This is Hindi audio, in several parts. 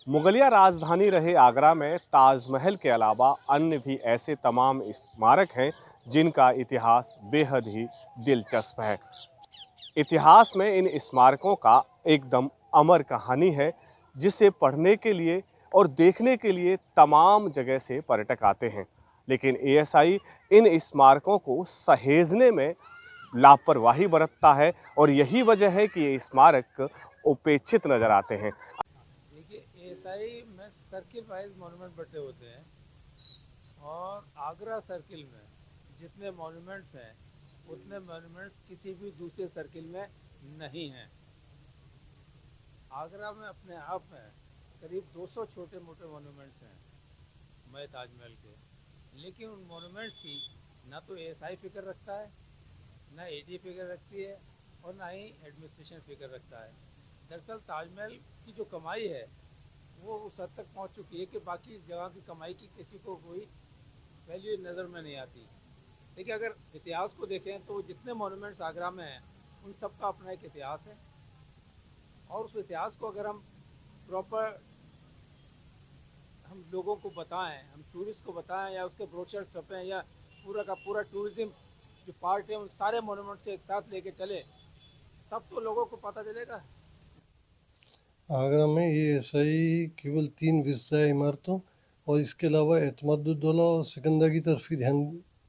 मुगलिया राजधानी रहे आगरा में ताजमहल के अलावा अन्य भी ऐसे तमाम स्मारक हैं जिनका इतिहास बेहद ही दिलचस्प है। इतिहास में इन स्मारकों का एकदम अमर कहानी है, जिसे पढ़ने के लिए और देखने के लिए तमाम जगह से पर्यटक आते हैं। लेकिन एएसआई इन स्मारकों को सहेजने में लापरवाही बरतता है और यही वजह है कि ये स्मारक उपेक्षित नजर आते हैं। देखिए, एएसआई में सर्किल वाइज मॉन्यूमेंट बटे होते हैं और आगरा सर्किल में जितने मॉन्यूमेंट्स हैं उतने मॉन्यूमेंट्स किसी भी दूसरे सर्किल में नहीं हैं। आगरा में अपने आप में करीब 200 छोटे मोटे मॉन्यूमेंट्स हैं मय ताजमहल के, लेकिन उन मॉन्यूमेंट्स की ना तो एएसआई फिक्र रखता है, ना एडी फिक्र रखती है और ना ही एडमिनिस्ट्रेशन फिक्र रखता है। दरअसल ताजमहल की जो कमाई है वो उस हद तक पहुंच चुकी है कि बाकी जगह की कमाई की किसी को कोई वैल्यू नज़र में नहीं आती। देखिए, अगर इतिहास को देखें तो जितने मॉन्यूमेंट्स आगरा में हैं उन सब का अपना एक इतिहास है और उस इतिहास को अगर हम प्रॉपर हम लोगों को बताएं, हम टूरिस्ट को बताएं या उसके ब्रोशर छपें या पूरा का पूरा टूरिज्म जो पार्ट है उन सारे मॉन्यूमेंट्स को एक साथ लेके चले, तब तो लोगों को पता चलेगा। आगरा में ये एएसआई केवल 3 विस्तार इमारतों और इसके अलावा एतमादुद्दौला और सिकंदर की तरफ ही ध्यान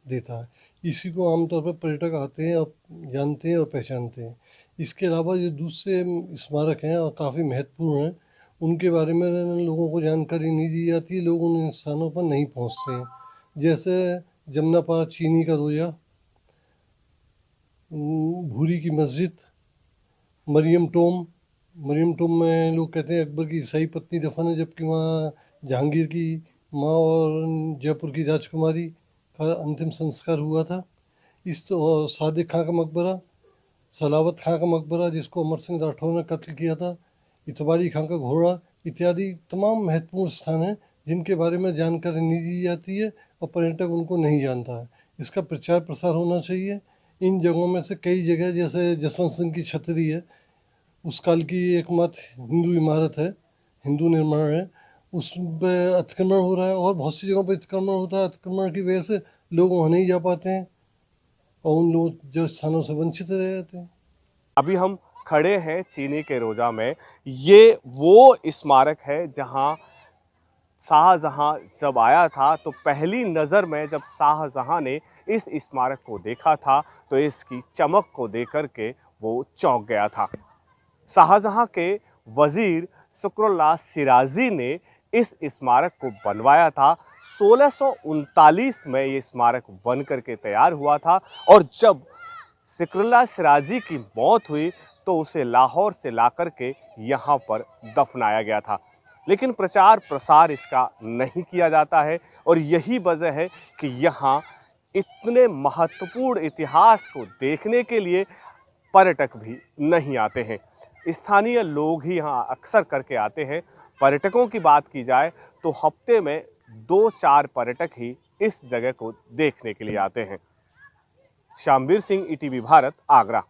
देता है। इसी को आमतौर पर पर्यटक आते हैं और जानते हैं और पहचानते हैं। इसके अलावा जो दूसरे स्मारक हैं और काफ़ी महत्वपूर्ण हैं, उनके बारे में लोगों को जानकारी नहीं दी जाती, लोग उन स्थानों पर नहीं पहुंचते हैं। जैसे जमुना पार चीनी का रोजा, भूरी की मस्जिद, मरियम टोम में लोग कहते हैं अकबर की ईसाई पत्नी दफन है, जबकि वहाँ जहांगीर की माँ और जयपुर की राजकुमारी का अंतिम संस्कार हुआ था। और सादिक खां का मकबरा, सलावत खां का मकबरा जिसको अमर सिंह राठौर ने कत्ल किया था, इतबारी खां का घोड़ा इत्यादि तमाम महत्वपूर्ण स्थान हैं जिनके बारे में जानकारी नहीं दी जाती है और पर्यटक उनको नहीं जानता है। इसका प्रचार प्रसार होना चाहिए। इन जगहों में से कई जगह जैसे जसवंत सिंह की छतरी है, उस काल की एकमात्र हिंदू इमारत है, हिंदू निर्माण है, उस पर अतिक्रमण हो रहा है और बहुत सी जगहों पर अतिक्रमण होता है। अतिक्रमण की वजह से लोग वहाँ नहीं जा पाते हैं और उन लोग जो स्थानों से वंचित रह जाते हैं। अभी हम खड़े हैं चीनी के रोजा में। ये वो स्मारक है जहां शाहजहां जब आया था तो पहली नज़र में जब शाहजहां ने इस स्मारक को देखा था तो इसकी चमक को देख के वो चौंक गया था। शाहजहां के वजीर शुक्रुल्लाह सिराजी ने इस स्मारक को बनवाया था। 1639 में ये स्मारक बन करके तैयार हुआ था और जब शुक्रुल्लाह सिराजी की मौत हुई तो उसे लाहौर से लाकर के यहाँ पर दफनाया गया था। लेकिन प्रचार प्रसार इसका नहीं किया जाता है और यही वजह है कि यहाँ इतने महत्वपूर्ण इतिहास को देखने के लिए पर्यटक भी नहीं आते हैं। स्थानीय लोग ही यहाँ अक्सर करके आते हैं। पर्यटकों की बात की जाए तो हफ्ते में 2-4 पर्यटक ही इस जगह को देखने के लिए आते हैं। शामवीर सिंह, ईटीवी भारत, आगरा।